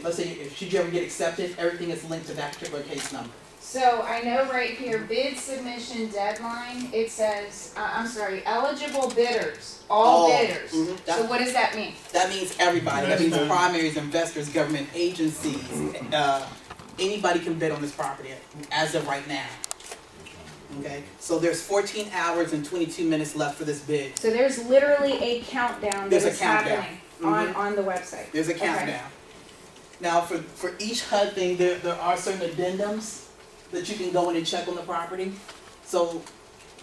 let's say, should you ever get accepted, everything is linked to that particular case number. So I know right here, bid submission deadline, it says, I'm sorry, eligible bidders, all bidders. So what does that mean? That means everybody. That means primaries, investors, government agencies. Anybody can bid on this property as of right now. Okay, so there's 14 hours and 22 minutes left for this bid. So there's literally a countdown that is happening on the website. There's a countdown. Now for each HUD thing, there are certain addendums that you can go in and check on the property. So,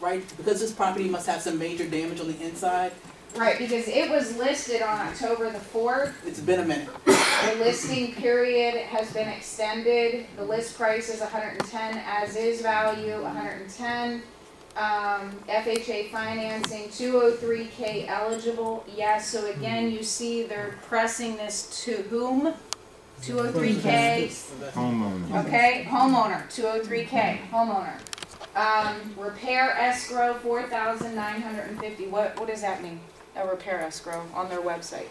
right, because this property must have some major damage on the inside. Right, because it was listed on October the 4th. It's been a minute. The listing period has been extended. The list price is 110, as is value 110. FHA financing 203K eligible. Yes, so again you see they're pressing this to whom? 203K. Homeowner. Okay, homeowner, 203K, homeowner. Repair escrow, 4,950. What does that mean? A repair escrow on their website.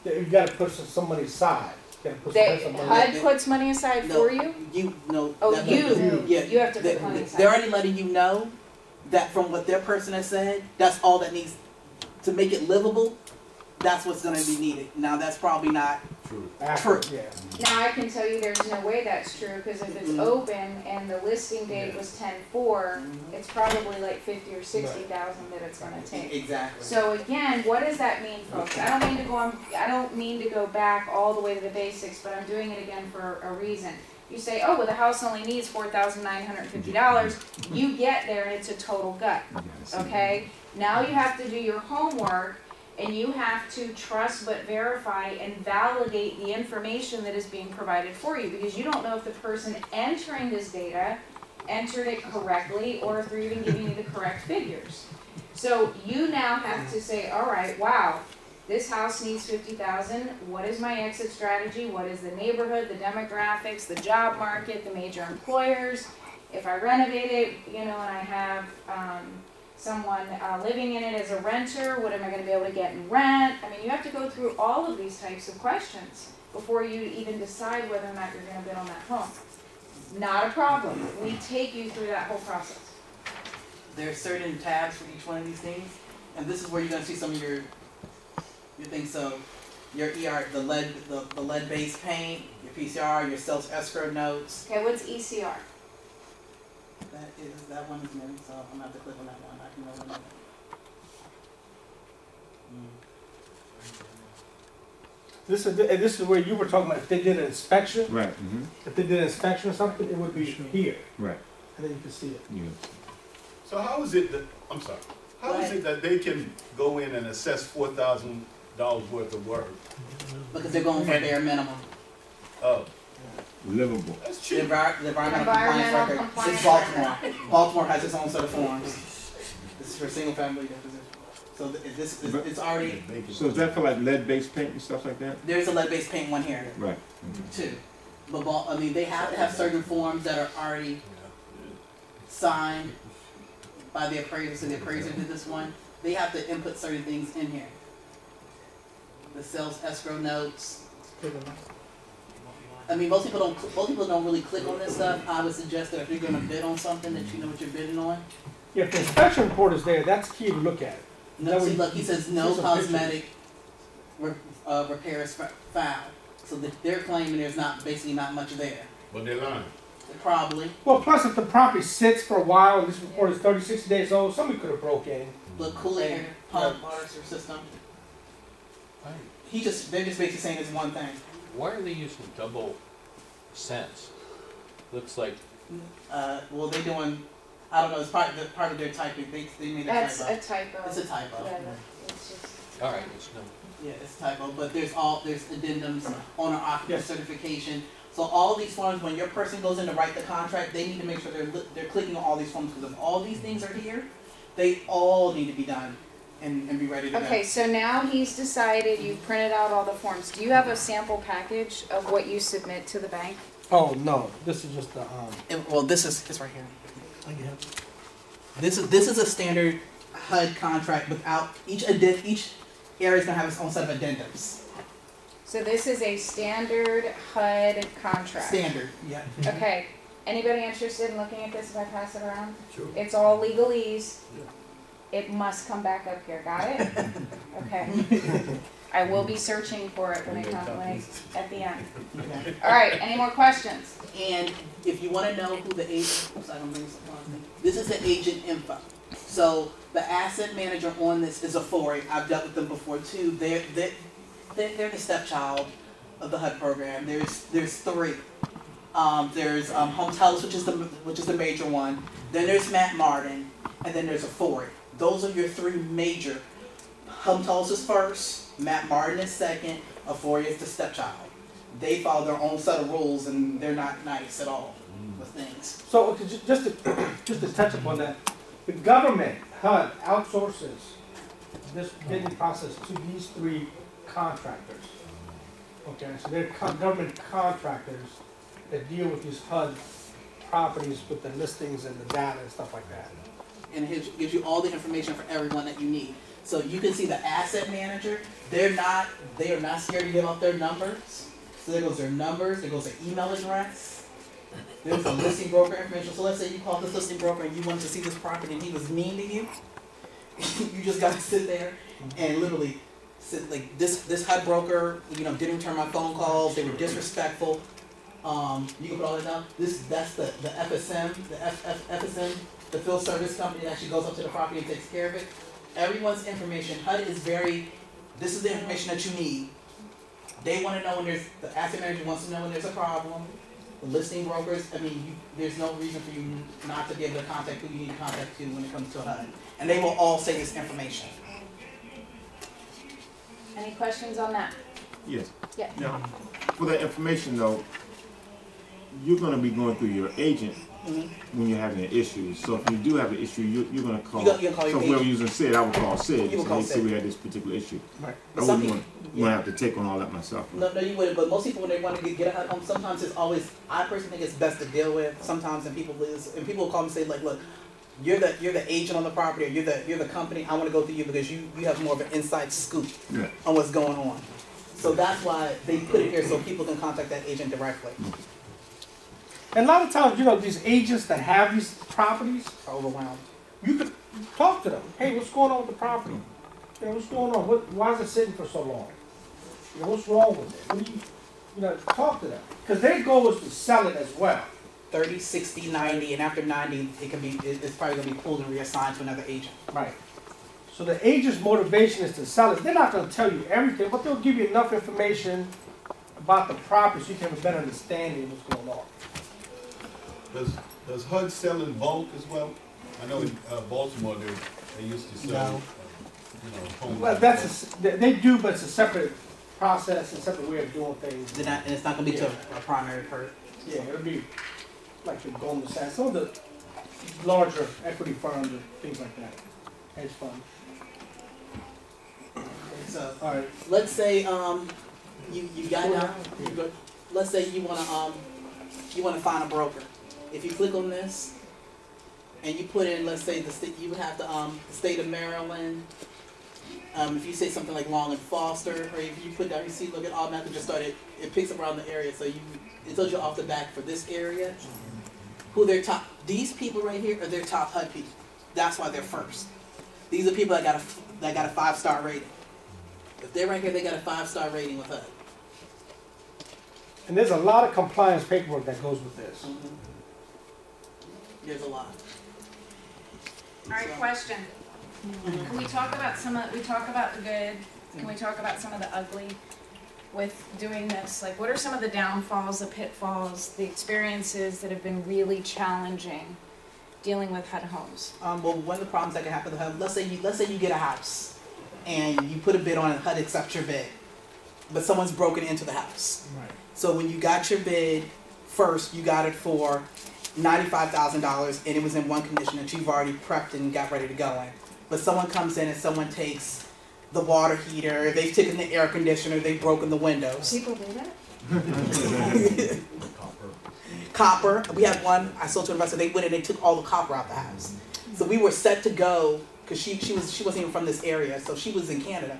You got to put some money aside. HUD puts money aside for you? You know. Oh, you have to put money aside. They're already letting you know that from what their person has said, that's all that needs to make it livable. That's what's going to be needed. Now, that's probably not true. Yeah. Now, I can tell you there's no way that's true, because if it's open and the listing date was 10/4, it's probably like 50 or 60,000 that it's going to take. Exactly. So again, what does that mean, folks? I don't mean to go back all the way to the basics, but I'm doing it again for a reason. You say, oh, well, the house only needs $4,950. You get there and it's a total gut. Okay? Now you have to do your homework, and you have to trust but verify and validate the information that is being provided for you, because you don't know if the person entering this data entered it correctly or if they're even giving you the correct figures. So you now have to say, all right, wow, this house needs $50,000. What is my exit strategy? What is the neighborhood, the demographics, the job market, the major employers? If I renovate it, and I have someone living in it as a renter, what am I going to be able to get in rent? I mean, you have to go through all of these types of questions before you even decide whether or not you're going to bid on that home. Not a problem. We take you through that whole process. There are certain tabs for each one of these things, and this is where you're going to see some of your things. So your ER, the lead-based paint, your PCR, your sales escrow notes. Okay, what's ECR? That one is new, so I'm going to have to click on that one. I can open it. This is where you were talking about if they did an inspection. Right. If they did an inspection or something, it would be here. Right. And then you can see it. Yeah. So how is it that, I'm sorry, how is it that they can go in and assess $4,000 worth of work? Because they're going for bare minimum. Oh. Livable. That's The cheap. environmental compliance record. It's Baltimore. Baltimore has its own set of forms. This is for single family deposition. So it's already. So is that for like lead-based paint and stuff like that? There's a lead-based paint one here. Right. Too. But I mean, they have to have certain forms that are already signed by the appraiser. So the appraiser did this one. They have to input certain things in here. The sales escrow notes. I mean, most people don't really click on this stuff. I would suggest that if you're going to bid on something, that you know what you're bidding on. Yeah, if the inspection report is there, that's key to look at it. No, see, look, he says no cosmetic repairs found. So they're claiming there's basically not much there. But they're lying. Probably. Well, plus if the property sits for a while and this report is 30, 60 days old, somebody could have broke in. The cooling air pump water system. They're just basically saying it's one thing. Why are they using double cents? Looks like. Well, they're doing. I don't know. It's part of their typing. They made a That's typo. a typo. It's a typo. Yeah, it's just. All right. It's no. Yeah, it's a typo. But there's addendums, owner occupant certification. So all these forms, when your person goes in to write the contract, they need to make sure they're clicking on all these forms, because if all these things are here, they all need to be done and be ready to go. Okay, so now he's decided, you've printed out all the forms. Do you have a sample package of what you submit to the bank? Oh no, this is just the Well, it's right here. This is a standard HUD contract without each area is gonna have its own set of addendums. So this is a standard HUD contract. Standard, yeah. Okay, anybody interested in looking at this if I pass it around? Sure. It's all legalese. It must come back up here, got it? Okay. I will be searching for it when it's at the end. Okay. All right, any more questions? And if you want to know who the agent, oops, I don't bring this up. This is the agent info. So the asset manager on this is Afori. I've dealt with them before too. They're the stepchild of the HUD program. There's three. There's Hotels, which is the major one. Then there's Matt Martin, and then there's Afori. Those are your three major. Hotels is first, Matt Martin is second, Afori is the stepchild. They follow their own set of rules, and they're not nice at all with things. So okay, just to touch upon that, the government, HUD, outsources this bidding process to these three contractors. Okay, so they're government contractors that deal with these HUD properties with the listings and the data and stuff like that. And it gives you all the information for everyone that you need. So you can see the asset manager, they are not scared to give out their numbers. So there goes their numbers, there goes their email address, there's the listing broker information. So let's say you called this listing broker and you wanted to see this property and he was mean to you. You just gotta sit there and literally sit like this HUD broker, didn't return my phone calls, they were disrespectful. You can put all that down. That's the FSM, FSM, the field service company that actually goes up to the property and takes care of it. Everyone's information, HUD is this is the information that you need. They want to know when the asset manager wants to know when there's a problem. The listing brokers, there's no reason for you not to be able to contact who you need to contact when it comes to HUD. And they will all say this information. Any questions on that? Yes. Yeah. Now, for that information though, you're going to be going through your agent when you're having an issue. So if you do have an issue, you're going to call. You'll call your so whoever agent. using Sid, I would call Sid. You would call say Sid. we had this particular issue. Right. I wouldn't want to have to take on all that myself. No, you wouldn't. But most people, when they want to get a HUD home, sometimes it's always. I personally think it's best to deal with. Sometimes, and people will call me and say like, look, you're the agent on the property, or you're the company. I want to go through you because you have more of an inside scoop on what's going on. So that's why they put it here so people can contact that agent directly. And a lot of times, these agents that have these properties, Are overwhelmed. you could talk to them. Hey, what's going on with the property? What's going on? Why is it sitting for so long? What's wrong with it? What do you talk to them. Because their goal is to sell it as well. 30, 60, 90, and after 90, it's probably going to be pulled and reassigned to another agent. Right. So the agent's motivation is to sell it. They're not going to tell you everything, but they'll give you enough information about the property so you can have a better understanding of what's going on. Does HUD sell in bulk as well? I know in Baltimore they used to sell, home. Well, they do, but it's a separate process, a separate way of doing things. And it's not going to be to a primary person. Yeah, it'll be like the Goldman Sachs, some of the larger equity firms and things like that, hedge funds. So All right. let's say you got down. Let's say you want to find a broker. If you click on this and you put in, let's say the state, you would have the state of Maryland. If you say something like Long and Foster, or if you put down, you see, look, it automatically just started. It picks up around the area, so it tells you off the back for this area who their top. These people right here are their top HUD people. That's why they're first. These are people that got a 5-star rating. If they're right here, they got a 5-star rating with HUD. And there's a lot of compliance paperwork that goes with this. There's a lot. All right, question. Can we talk about we talk about the good, can we talk about some of the ugly with doing this? Like, what are some of the downfalls, the pitfalls, the experiences that have been really challenging dealing with HUD homes? Well, one of the problems that can happen with HUD, let's say you get a house and you put a bid on it, HUD accepts your bid, but someone's broken into the house. Right. So when you got your bid, first you got it for $95,000 and it was in one condition that you've already prepped and got ready to go in. But someone comes in and someone takes the water heater, they've taken the air conditioner, they've broken the windows. People do that? Copper, we had one, I sold to an investor, they went and they took all the copper out the house. So we were set to go, because she wasn't even from this area, so she was in Canada.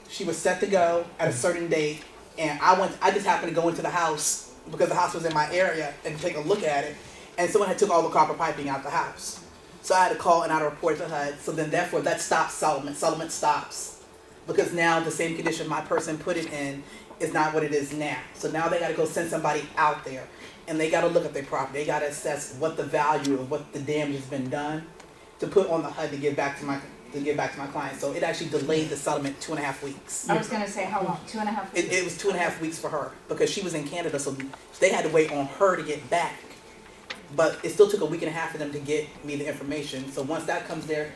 She was set to go at a certain date, And I just happened to go into the house because the house was in my area and take a look at it, and someone had took all the copper piping out the house. So I had to call and I had to report to HUD. So then therefore that stops settlement. Settlement stops because now the same condition my person put it in is not what it is now. So now they got to go send somebody out there, and they got to look at their property. They got to assess what the value of what the damage has been done to put on the HUD to give back to my client. So it actually delayed the settlement 2.5 weeks. I was gonna say, how long? 2.5 weeks? It was 2.5 weeks for her because she was in Canada, so they had to wait on her to get back. But it still took a week and a half for them to get me the information. So once that comes there,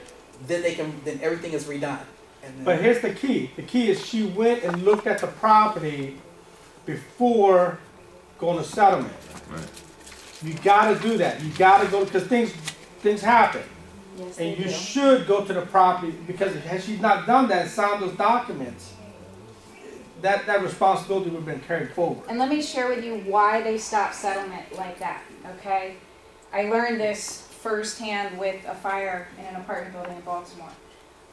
then then everything is redone. And then, But here's the key. The key is she went and looked at the property before going to settlement. Right. You gotta do that. You gotta go, because things happen. Yes, they And you do. should go to the property, because had she not done that, signed those documents, that responsibility would have been carried forward. And let me share with you why they stopped settlement like that, okay? I learned this firsthand with a fire in an apartment building in Baltimore.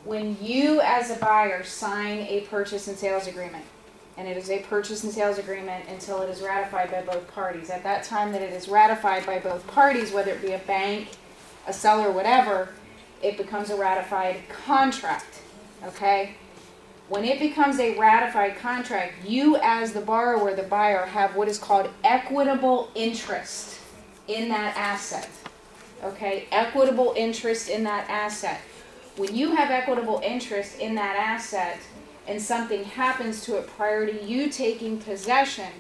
When you as a buyer sign a purchase and sales agreement, and it is a purchase and sales agreement until it is ratified by both parties. At that time that it is ratified by both parties, whether it be a bank, a seller, whatever, it becomes a ratified contract, okay? When it becomes a ratified contract, you as the borrower, the buyer, have what is called equitable interest in that asset, okay? Equitable interest in that asset. When you have equitable interest in that asset and something happens to it prior to you taking possession,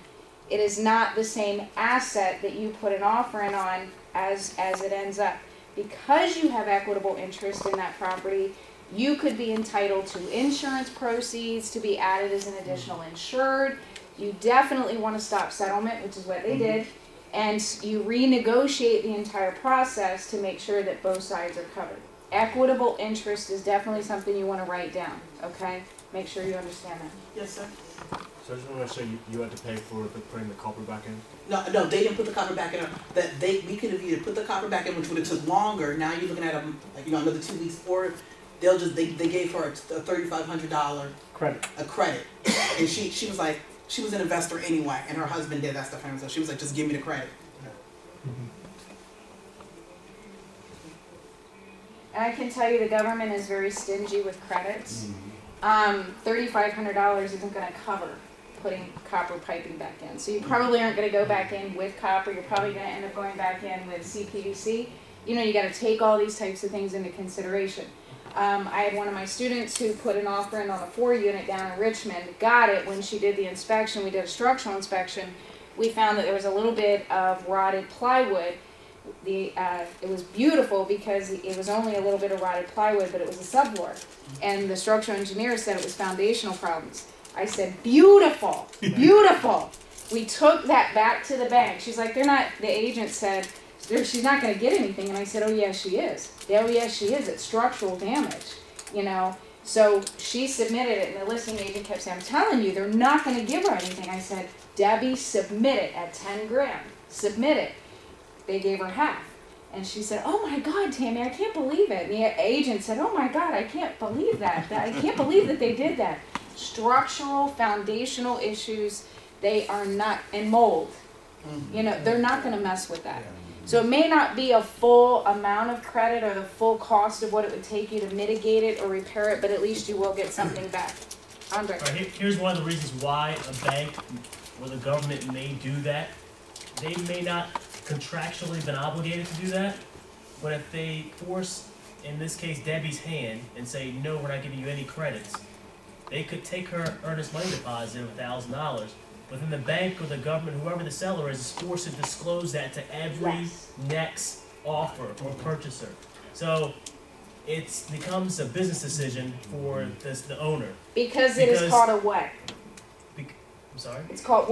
it is not the same asset that you put an offer in on as it ends up. Because you have equitable interest in that property, you could be entitled to insurance proceeds to be added as an additional insured. You definitely want to stop settlement, which is what they did, and you renegotiate the entire process to make sure that both sides are covered. Equitable interest is definitely something you want to write down, okay? Make sure you understand that. yes, sir. So I just want to say you had to pay for putting the copper back in? No, they didn't put the copper back in. We could have either put the copper back in, which would have took longer. Now you're looking at another 2 weeks, or they gave her a $3,500 Credit. a credit, and she was like, she was an investor anyway, and her husband did that stuff for him, so she was like, just give me the credit. And I can tell you the government is very stingy with credits. $3,500 isn't going to cover putting copper piping back in. So you probably aren't going to go back in with copper. You're probably going to end up going back in with CPVC. You know, you got to take all these types of things into consideration. I had one of my students who put an offer in on a 4-unit down in Richmond, got it when she did the inspection. We did a structural inspection. We found that there was a little bit of rotted plywood. It was beautiful because it was only a little bit of rotted plywood, but it was a subfloor. And the structural engineer said it was foundational problems. I said, beautiful, beautiful. We took that back to the bank. She's like, the agent said, she's not going to get anything. And I said, oh, yes, she is. Oh, yes, she is. It's structural damage, you know. So she submitted it, and the listing agent kept saying, I'm telling you, they're not going to give her anything. I said, Debbie, submit it at 10 grand. Submit it. They gave her half. And she said, oh my God, Tammy, I can't believe it. And the agent said, oh my God, I can't believe that. I can't believe that they did that. Structural, foundational issues, they are not, and mold. You know, they're not going to mess with that. So it may not be a full amount of credit or the full cost of what it would take you to mitigate it or repair it, but at least you will get something back. Andre. Right, here's one of the reasons why a bank or the government may do that. They may not contractually been obligated to do that, but if they force, in this case, Debbie's hand and say, no, we're not giving you any credits, they could take her earnest money deposit of $1,000, but then the bank or the government, whoever the seller is forced to disclose that to every next offer or purchaser. So it becomes a business decision for the owner. Because it is called a what? I'm sorry? It's called,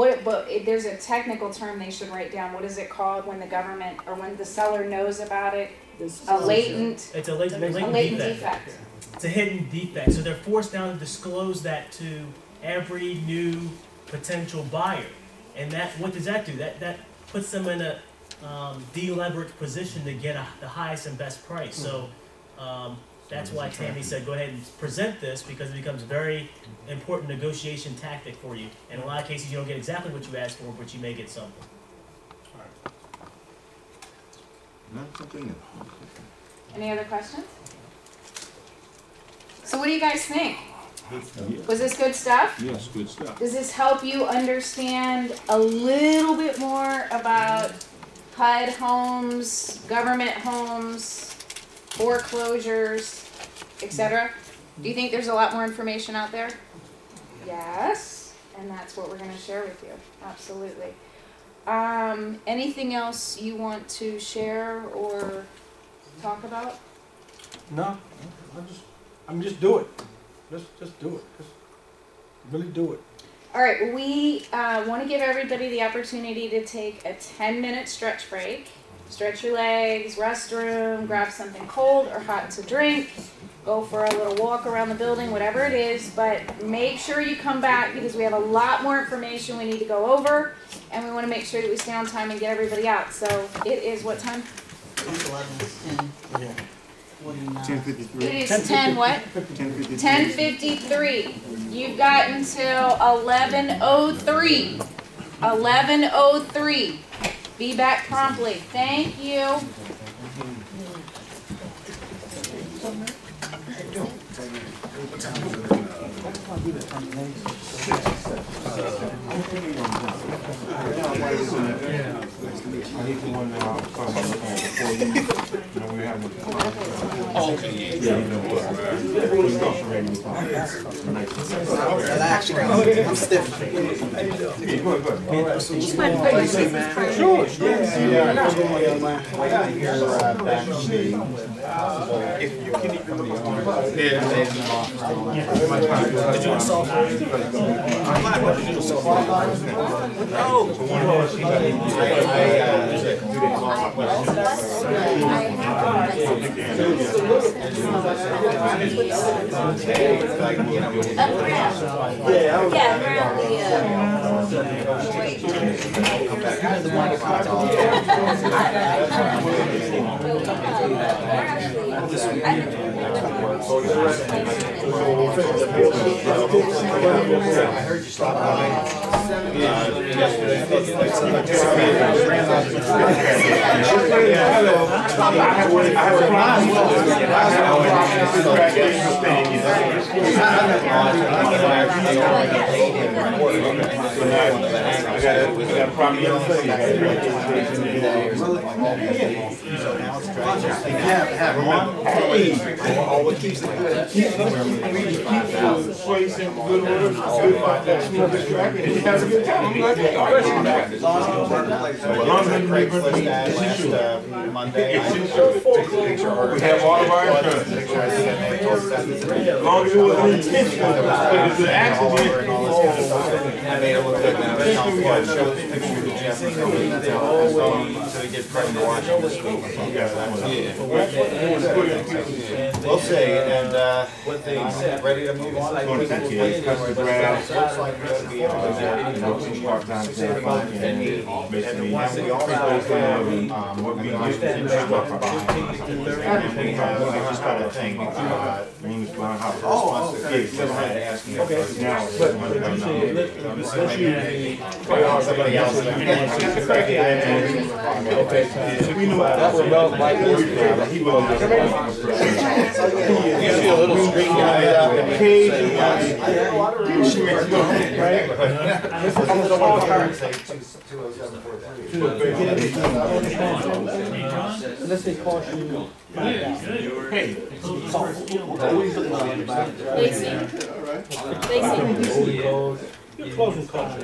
there's a technical term they should write down. What is it called when the government, or when the seller knows about it? A latent. It's a latent defect. It's a hidden defect. So they're forced now to disclose that to every new potential buyer. And what does that do? That puts them in a deleveraged position to get the highest and best price. So That's why Tammy said, go ahead and present this, because it becomes a very important negotiation tactic for you. In a lot of cases, you don't get exactly what you asked for, but you may get something. Not something else. Any other questions? So what do you guys think? Was this good stuff? Yes, good stuff. Does this help you understand a little bit more about HUD homes, government homes, foreclosures, etc.? Do you think there's a lot more information out there? Yes, and that's what we're going to share with you. Absolutely. Anything else you want to share or talk about? No, just do it. Just do it. Just really do it. All right, well, we want to give everybody the opportunity to take a 10-minute stretch break. Stretch your legs, restroom, grab something cold or hot to drink, go for a little walk around the building, whatever it is, but make sure you come back because we have a lot more information we need to go over, and we want to make sure that we stay on time and get everybody out. So it is what time? It's 11, it's 10. Yeah. 10:53. It is 10 what? 10:53. 10:53. You've got until 11:03. 11:03. Be back promptly. Thank you. I need the one now. Before you know, we're having Relax, I'm stiff. Sure. If you can even look I heard you stop by yesterday. Monday. We have all of our insurance. As long as it was intentional, but it's an accident. I made it look good now. That's how it shows pictures of Jeff. So we get credit washing this week. We'll see. And ready to move on. Somebody else. We knew that was about like he was usually a little street guy out in the cage. Unless they caution you. Hey. You're closing costs.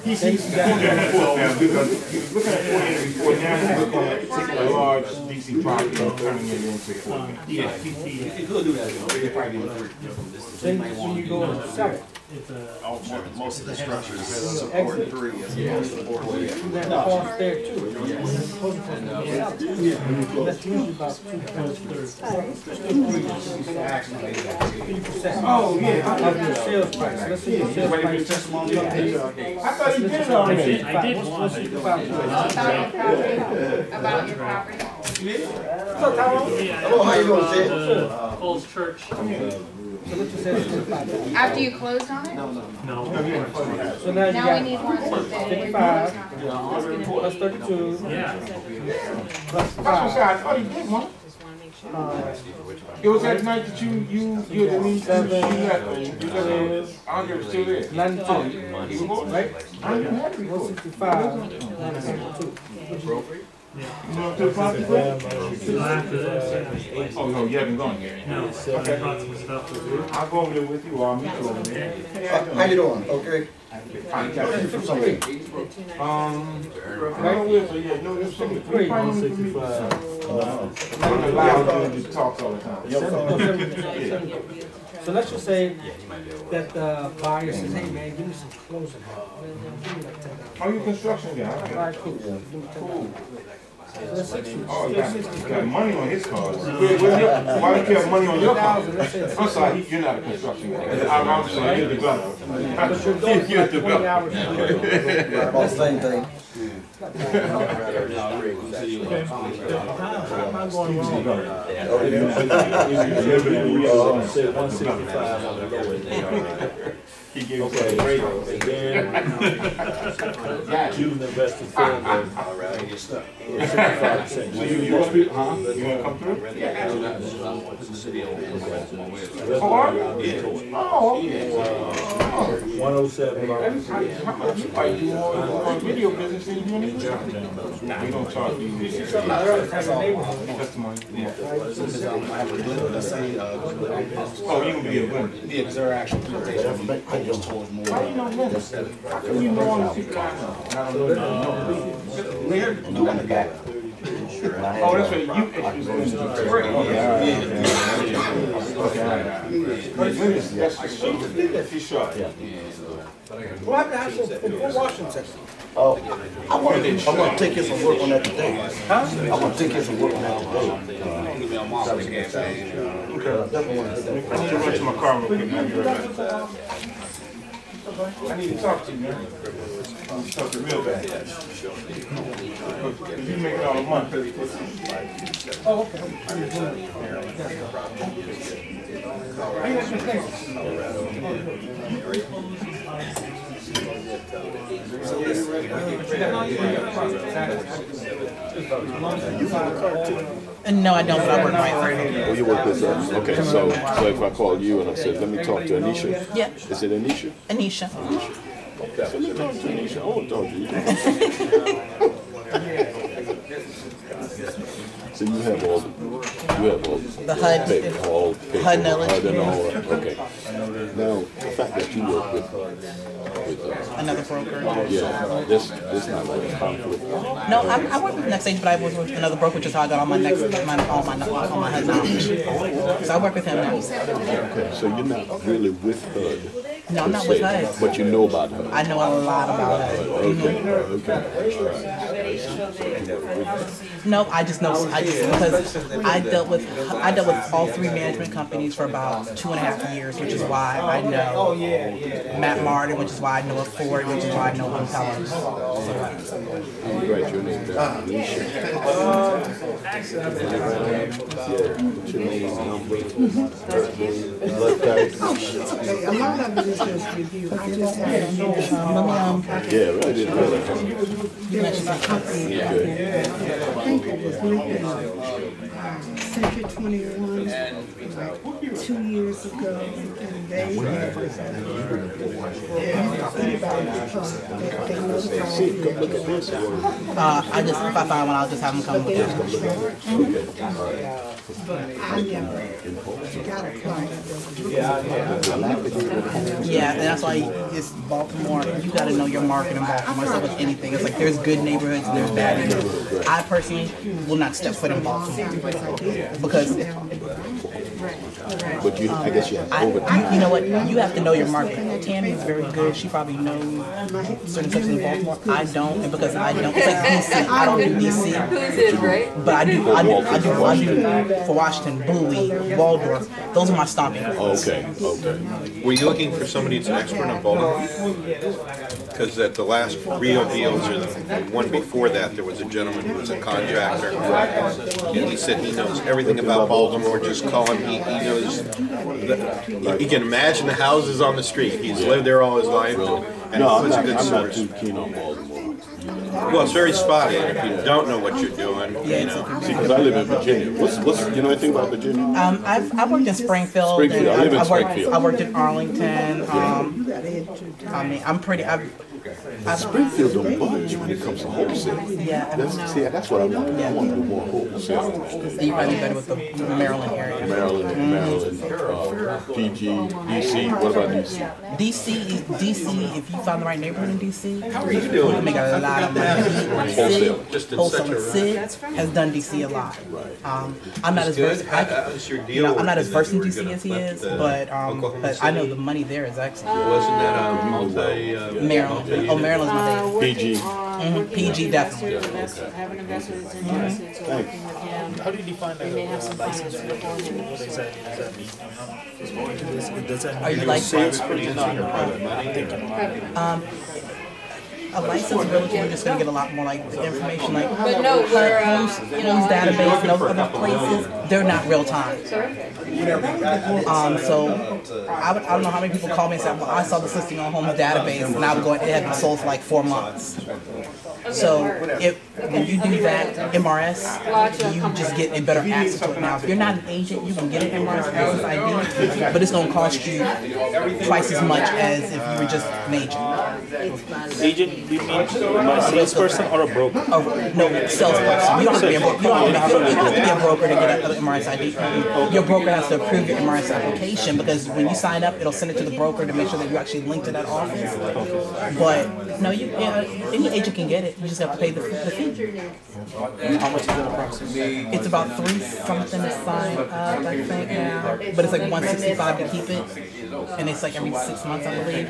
He sees that. Because looking at 48 now, he's looking at taking a large DC property and turning it into a 40. Yeah, he could do that. Then when you go and sell it, Most of the structures support 3 as opposed to 4. that cost there too. That's usually about 2.3%. Oh, yeah. Of your sales price. Let's see your sales price. I thought he did it already. I did. About your property. What's up, Tyrone? Hello, how you doing, Sid? Falls Church. So what you said is 55. After you closed on it? No. So now you Now we got need one that we're 55 closed on. plus 32 Yeah. plus That's what I 5. said, I thought he did one. It was that night that you the niece, you got Andre was still there. 92, right? I didn't have to record. 165, 92. You know to the property? After this, Oh, no, you haven't gone yet. no. Okay. I'll go over there with you, or I'll meet you over there. How you doing? Okay. I got you for something. Right with, so yeah, no, there's something. 165. I'm allowed to talk all the time. So let's just say that the buyer says, hey man, give me some closing. Are you a construction guy? All right, cool. Cool. So that's 60. Oh, he got money on his cars. Why do you have money on your car? I'm sorry, you're not a construction guy. I'm sorry, you're the developer. But you're doing You're a like 20 hours. developer. About the same thing. He gave us a break. You've invested further. So you want to, huh? You want to come through? Oh, are you? Oh, okay. 107. Are you on video business and you doing this? Nah, we don't charge you. Testimony. Yeah. Oh, you can be a blender. Yeah, because they're actually I just told more. How you know blender? How can you know all the people I know? Where? The one that got Oh, that's right. You introduced me to Fred. That's his shot. What happened to Washington? Oh, I'm gonna take you some work on that today. Huh? I'm gonna take you some work on that today. I need to run to my car real quick. I'll be right back. I need to talk to you, man. I need to talk to you real bad. If you make all the money. Oh, okay. I got some No, I don't, but I work right for Oh, you work with us? Okay, so if I call you and I said, let me talk to Anisha? Yeah. Is it Anisha? Anisha. Okay, let me talk to Anisha. I want to talk to you. So you have all The HUD. paper, all paper, HUD knowledge, HUD and yeah. all that. Okay. Now, the fact that you work with Another broker. yeah, this not like a conflict. No, I work with Next Stage, but I work with another broker, which is how I got all my HUD knowledge. So I work with him now. Okay, so you're not really with HUD. No, I'm not with HUD. But you know about HUD. I know a lot about HUD. No, I just because I dealt with all three management companies for about 2.5 years, which is why I know Matt Martin, which is why I know of Ford, which is why I know of Pellers. I'm glad your name down. What's your name, number, birthday, blood type? A lot of it is just review. I just had Yeah, right. I didn't realize. there was a company out there. I think it was Lincoln Century 21 like 2 years ago, and they anybody they notified you. If I find one, I'll just have them come with me. I never got a client that was Yeah, and that's why it's Baltimore. You got to know your market in Baltimore. So with anything, it's like there's good neighborhoods and there's bad neighborhoods. I personally will not step foot in Baltimore because But you, I guess you have overtime. You know what? You have to know your market. Tammy's very good. She probably knows certain sections of Baltimore. I don't, and because I don't, it's like DC. I don't do DC. Who's is, right? But I do for Washington, Bowie, Waldorf. Those are my stomping grounds. Okay. Were you looking for somebody that's an expert in Baltimore? Because at the last Rio deals or the one before that, there was a gentleman who was a contractor, and he said he knows everything about Baltimore. Just call him. He knows. He can imagine the houses on the street. He's lived there all his life, and No, he was a good I'm not source. too keen on Baltimore. Well, it's very spotty, and if you don't know what you're doing, you know. See, because I live in Virginia. What's you know anything about Virginia? I've worked in Springfield. Springfield. And I live in I've Springfield. I worked in Arlington. I mean, I'm pretty. Springfield don't budge when it comes to wholesale. Yeah. That's what I want. I want to do more wholesale. You probably better with the Maryland area. Maryland, PG, DC. What about DC? DC. If you find the right neighborhood in DC, How are you you doing? can make a lot of money. Wholesale. Wholesale. Sid has done DC a lot. I'm not as versed. I'm not as versed in DC as he is, but I know the money there is excellent. Wasn't that a multi? Maryland. Oh, Maryland's my baby. PG. PG definitely. Have an investor that's interested, so working with him. How do you define They may have some finance for him. What exactly does that mean? Does that Are you mean like sales for you? No, private money. A licensed realtor, we're just gonna get a lot more like the information, like But no, we're, homes database and those other places. They're not real time. So I don't know how many people call me and say, well, I saw this listing on Homes database, and I would go, it had been sold for like 4 months. So when you do that MRS, you just get a better access to it. Now, if you're not an agent, you can get an MRS access ID, but it's going to cost you twice as much as if you were just an agent. Agent, do you mean a salesperson or a broker? No, salesperson. You don't have to be a broker. You don't have to be a broker to get an MRS ID. Your broker has to approve your MRS application because when you sign up, it'll send it to the broker to make sure that you actually link to that office. But no, any agent can get it. You just have to pay the fee. How much is it approximately? It's about $3 something to sign up, I think now. But it's like $165 to keep it, and it's like every 6 months, I believe.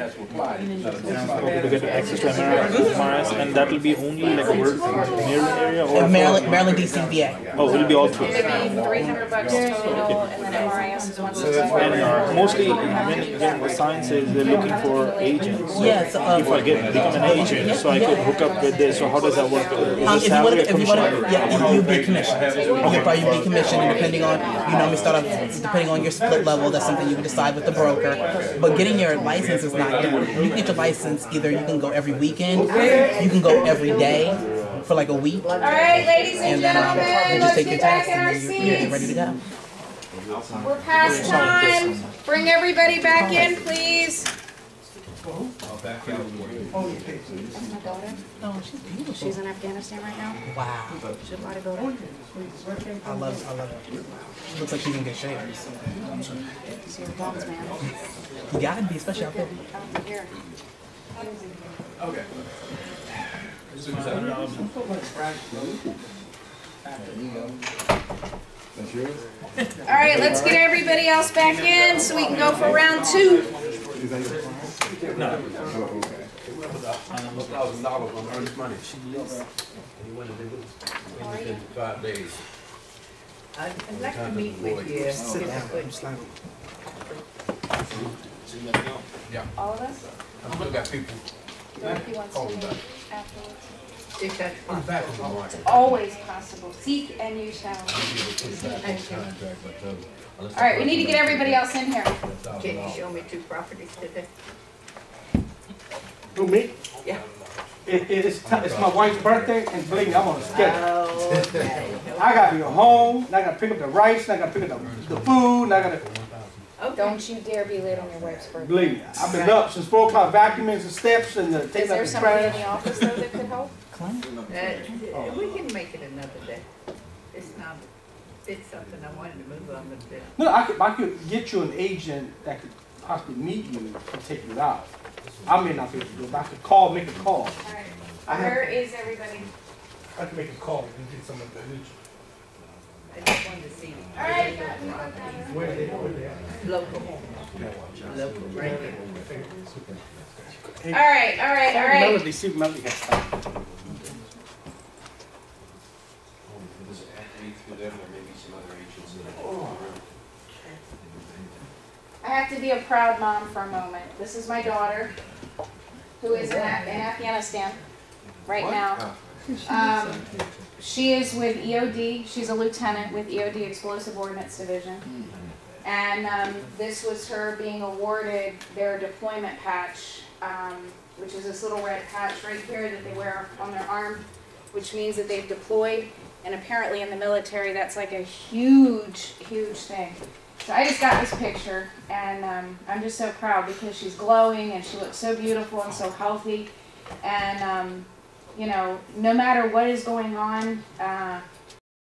To get access to MRS, and that will be only like a Maryland area or Maryland, DC, VA. Oh, it'll be all three. It'd be $300 total, and then MRIS is $165. And mostly when the sign says they're looking for agents. So Yes. if I become an agent, so I could hook up with this. So how does that work? If you want to, you'll be commissioned. You'll probably be commissioned, and depending on, start off, depending on your split level, that's something you can decide with the broker. But getting your license is not done. You can get your license either you can go every weekend, you can go every day for like a week. All right, ladies and gentlemen, you just let's take your get back test in our and you're ready to go. We're past time. Bring everybody back in, please. My daughter? Oh, she's beautiful. She's in Afghanistan right now. Wow. She's a bodybuilder. I love it. She looks like she's in good shape. She's your mom's man. You gotta be, especially out there. Here. Okay. All right, let's get everybody else back in so we can go for round 2. $1,000 on earnest money. Within 5 days. I'd like to meet with you. Sit down. Yeah. All of us? I still got people. Dorothy wants to meet afterwards. I'm back on the market. Always possible. Seek and you shall. All right, we need to get everybody else in here. Can you show me 2 properties today? Who, me? Yeah. It's my wife's birthday, and believe me, I'm on a schedule. Okay. I gotta be home, and I gotta pick up the rice, and I gotta pick up the food, and I gotta, Don't you dare be late on your wife's birthday. believe me, I've been up since 4 o'clock vacuuming the steps and Is taking there out the somebody in trash. the office though that could help? We can make it another day. It's something I wanted to move on with. No, I could get you an agent that could possibly meet you and take you out. I may not be able to do it, but I could make a call. All right. Where is everybody? I can make a call and get someone to meet you. just wanted to see. All right. Where they at? Local. Local, right here. All right. Melody, see if Melody has time. I have to be a proud mom for a moment. This is my daughter, who is in Afghanistan right now. She is with EOD. She's a lieutenant with EOD Explosive Ordnance Division. And this was her being awarded their deployment patch, which is this little red patch right here that they wear on their arm, which means that they've deployed. And apparently in the military, that's like a huge, huge thing. So I just got this picture, and I'm just so proud because she's glowing and she looks so beautiful and so healthy. And you know, no matter what is going on,